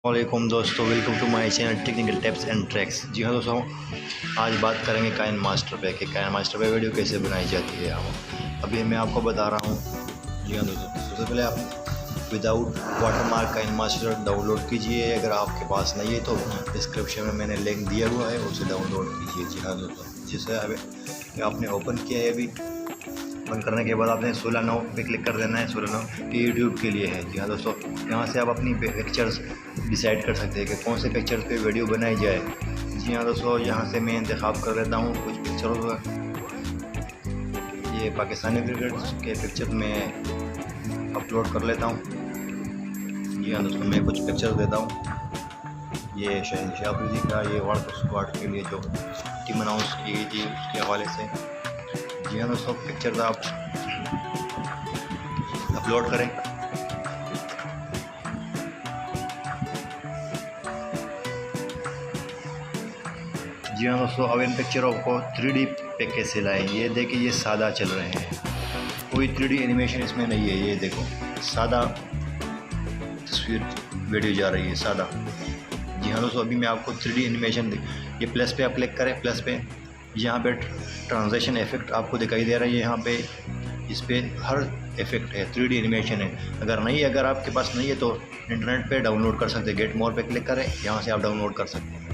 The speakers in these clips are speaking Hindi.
वालेकुम दोस्तों, welcome to my channel technical tips and tracks. जी हाँ दोस्तों, आज बात करेंगे काइन मास्टर पे कि काइन मास्टर पे वीडियो कैसे बनाई जाती है। अभी मैं आपको बता रहा हूँ। जी हाँ दोस्तों, सबसे पहले आप without watermark KineMaster download कीजिए। अगर आपके पास नहीं है तो डिस्क्रिप्शन में मैंने लिंक दिया हुआ है, उसे डाउनलोड कीजिए। जी हाँ दोस्तों, जिसे अभी आपने ओपन किया है, अभी ओपन करने के बाद आपने 16/9 पे क्लिक कर देना है। 16/9 यूट्यूब के लिए है। जी हाँ दोस्तों, यहाँ से आप अपनी पिक्चर्स डिसाइड कर सकते हैं कि कौन से पिक्चर्स पे वीडियो बनाई जाए। जी हाँ दोस्तों, यहाँ से मैं इंतखाब कर लेता हूँ कुछ पिक्चरों का। ये पाकिस्तानी क्रिकेट के पिक्चर में अपलोड कर लेता हूँ। जी हाँ दोस्तों, मैं कुछ पिक्चर देता हूँ। ये शहनशाह अफरीदी का, ये वर्ल्ड स्क्वाड के लिए जो टीम अनाउंस की गई थी उसके हवाले से। जी हाँ दोस्तों, पिक्चर आप अपलोड करें। जी हाँ दोस्तों, अब इन पिक्चरों को 3D पे कैसे लाएं। ये देखिए, ये सादा चल रहे हैं, कोई 3D एनिमेशन इसमें नहीं है। ये देखो, सादा तस्वीर वीडियो जा रही है, सादा। जी हाँ दोस्तों, अभी मैं आपको 3D एनिमेशन ये प्लस पे आप क्लिक करें। प्लस पे यहाँ पे ट्रांजिशन इफेक्ट आपको दिखाई दे रहा है। यहाँ पे इस पर हर इफेक्ट है, 3D एनिमेशन है। अगर आपके पास नहीं है तो इंटरनेट पे डाउनलोड कर सकते हैं। गेट मोर पे क्लिक करें, यहाँ से आप डाउनलोड कर सकते हैं।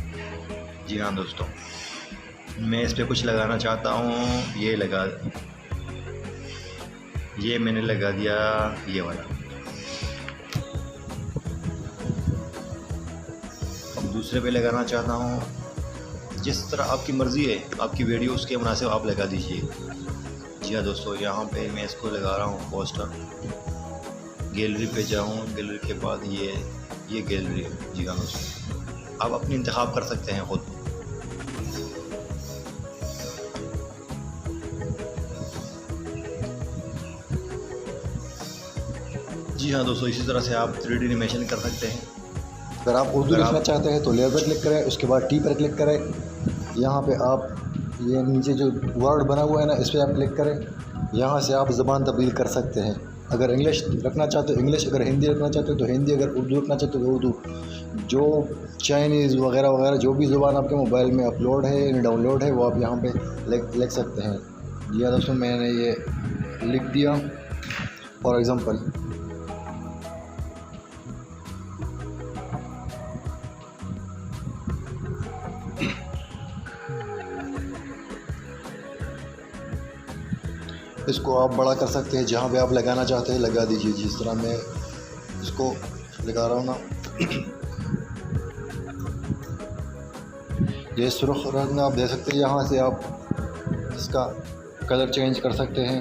जी हाँ दोस्तों, मैं इस पर कुछ लगाना चाहता हूँ। ये मैंने लगा दिया, ये वाला। अब दूसरे पे लगाना चाहता हूँ। जिस तरह आपकी मर्ज़ी है, आपकी वीडियो उसके मुनासिब आप लगा दीजिए। जी हाँ दोस्तों, यहाँ पे मैं इसको लगा रहा हूँ पोस्टर। गैलरी पे जाऊँ, गैलरी के बाद ये गैलरी है। जी हाँ दोस्तों, आप अपनी इंतखाब कर सकते हैं खुद। जी हाँ दोस्तों, इसी तरह से आप 3D एनिमेशन कर सकते हैं। अगर आप उर्दू लिखना चाहते हैं तो लेयर पर क्लिक करें, उसके बाद टी पर क्लिक करें। यहाँ पे आप ये नीचे जो वर्ड बना हुआ है ना, इस पर आप क्लिक करें। यहाँ से आप ज़बान तब्दील कर सकते हैं। अगर इंग्लिश रखना चाहते हो इंग्लिश, अगर हिंदी रखना चाहते हो तो हिंदी, अगर उर्दू रखना चाहते हो तो उर्दू। जो चाइनीज़ वगैरह वगैरह जो भी ज़ुबान आपके मोबाइल में अपलोड है, डाउनलोड है, वो आप यहाँ पे लिख सकते हैं। जी दोस्तों, मैंने ये लिख दिया फॉर एग्ज़ाम्पल। इसको आप बड़ा कर सकते हैं, जहाँ पे आप लगाना चाहते हैं लगा दीजिए। जिस तरह मैं इसको लगा रहा हूँ ना, ये सुर्ख रंग आप दे सकते हैं। यहाँ से आप इसका कलर चेंज कर सकते हैं।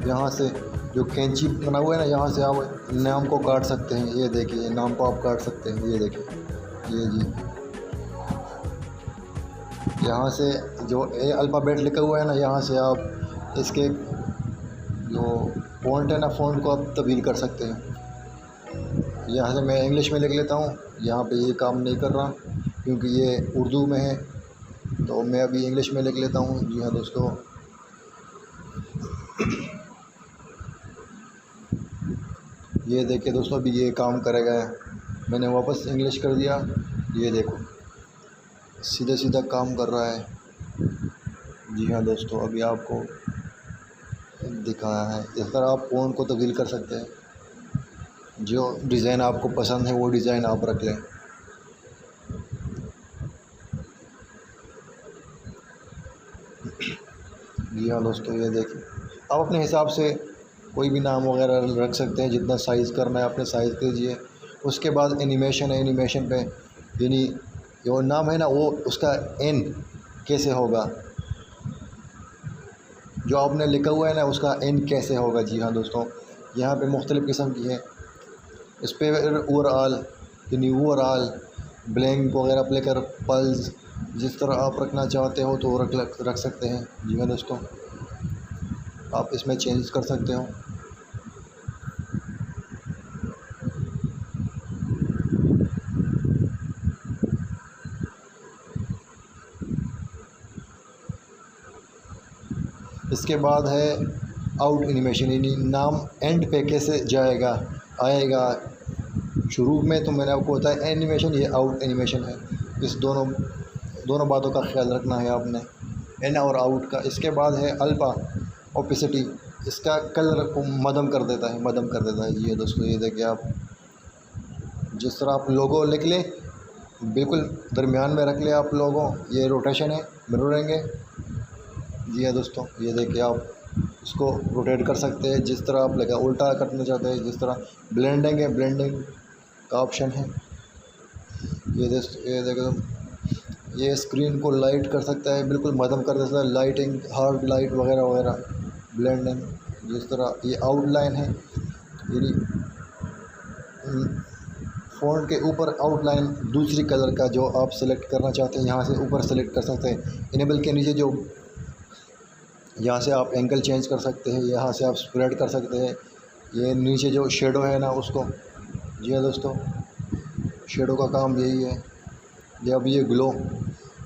यहाँ से जो कैंची बना हुआ है ना, यहाँ से आप नाम को काट सकते हैं। ये देखिए, नाम को आप काट सकते हैं। ये देखिए, ये जी, यहाँ से जो ए अल्फ़ाबेट लिखा हुआ है ना, यहाँ से आप इसके जो फ़ॉन्ट है ना, फ़ॉन्ट को आप तब्दील कर सकते हैं। यहाँ से मैं इंग्लिश में लिख लेता हूँ। यहाँ पे ये काम नहीं कर रहा क्योंकि ये उर्दू में है, तो मैं अभी इंग्लिश में लिख लेता हूँ। जी हाँ दोस्तों, ये देखिए दोस्तों, अभी ये काम करेगा। मैंने वापस इंग्लिश कर दिया। ये देखो, सीधा सीधा काम कर रहा है। जी हाँ दोस्तों, अभी आपको दिखाया है। इस तरह आप फ़ोन को तब्दील कर सकते हैं। जो डिज़ाइन आपको पसंद है वो डिज़ाइन आप रख लें। जी हाँ दोस्तों, ये देखिए, आप अपने हिसाब से कोई भी नाम वगैरह रख सकते हैं। जितना साइज़ करना है अपने साइज़ कीजिए। उसके बाद एनिमेशन है, एनिमेशन पे यानी जो नाम है ना, वो उसका एन कैसे होगा, जो आपने लिखा हुआ है ना उसका एन कैसे होगा। जी हाँ दोस्तों, यहाँ पे मुख्तलिफ़ किस्म की है। इस पर ओवरऑल यानी ओवरऑल ब्लैंक वगैरह प्ले कर पल्स, जिस तरह आप रखना चाहते हो तो रख सकते हैं। जी हाँ दोस्तों, आप इसमें चेंज कर सकते हो। इसके बाद है आउट एनिमेशन, यानी नाम एंड पे कैसे जाएगा आएगा। शुरू में तो मैंने आपको बताया एनिमेशन, ये आउट एनिमेशन है। इस दोनों बातों का ख्याल रखना है आपने, इन और आउट का। इसके बाद है अल्फा ओपेसिटी, इसका कलर को मध्यम कर देता है, ये दोस्तों ये देखिए आप, जिस तरह आप लोगो लिख लें बिल्कुल दरमियान में रख ले आप लोगों। ये रोटेशन है, मिररिंग है। जी हाँ दोस्तों, ये देखिए आप इसको रोटेट कर सकते हैं जिस तरह आप लगा, उल्टा करना चाहते हैं जिस तरह। ब्लेंडिंग है, ब्लेंडिंग का ऑप्शन है। ये देखो, ये स्क्रीन को लाइट कर सकता है, बिल्कुल मध्यम कर देता है, लाइटिंग, हार्ड लाइट वगैरह वगैरह। ब्लेंडिंग जिस तरह, ये आउटलाइन है, यानी फ़ॉन्ट के ऊपर आउटलाइन दूसरी कलर का जो आप सेलेक्ट करना चाहते हैं यहाँ से ऊपर सेलेक्ट कर सकते हैं। इनेबल के नीचे जो यहाँ से आप एंगल चेंज कर सकते हैं, यहाँ से आप स्प्रेड कर सकते हैं। ये नीचे जो शेडो है ना उसको, जी हाँ दोस्तों, शेडो का काम यही है। ये अब ये ग्लो,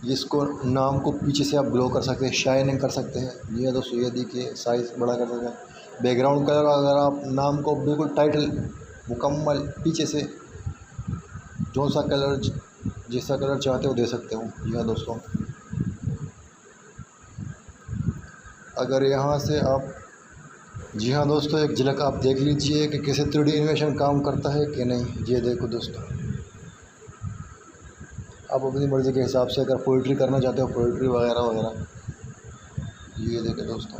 इसको नाम को पीछे से आप ग्लो कर सकते हैं, शाइनिंग कर सकते हैं। जी हाँ दोस्तों, ये देखिए साइज़ बड़ा कर सकते हैं। बैकग्राउंड कलर अगर आप नाम को बिल्कुल टाइटल मुकम्मल पीछे से जो सा कलर जैसा कलर चाहते हो दे सकते हो। जी हाँ दोस्तों, अगर यहाँ से आप, जी हाँ दोस्तों, एक झलक आप देख लीजिए कि कैसे 3D एनिमेशन काम करता है कि नहीं। ये देखो दोस्तों, आप अपनी मर्ज़ी के हिसाब से अगर पोइट्री करना चाहते हो, पोइट्री वगैरह वगैरह। ये देखो दोस्तों,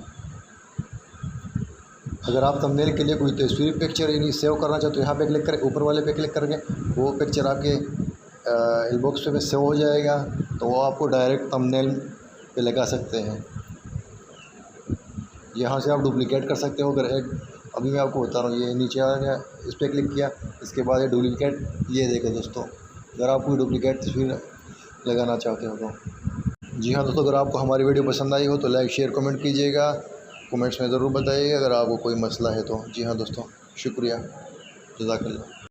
अगर आप थंबनेल के लिए कोई तस्वीर पिक्चर यानी सेव करना चाहते हो, यहाँ पे क्लिक करें, ऊपर वाले पे क्लिक करके वो पिक्चर आपके इनबॉक्स पे सेव हो जाएगा, तो वो आपको डायरेक्ट थंबनेल पे लगा सकते हैं। यहाँ से आप डुप्लिकेट कर सकते हो। अगर एक अभी मैं आपको बता रहा हूँ, ये नीचे आ गया, इस पर क्लिक किया, इसके बाद ये डुप्लिकेट, ये देखो दोस्तों, अगर आप कोई डुप्लिकेट तस्वीर लगाना चाहते हो तो। जी हाँ दोस्तों, अगर आपको हमारी वीडियो पसंद आई हो तो लाइक शेयर कमेंट कीजिएगा, कमेंट्स में ज़रूर बताइएगा अगर आपको कोई मसला है तो। जी हाँ दोस्तों, शुक्रिया, जज़ाकल्लाह।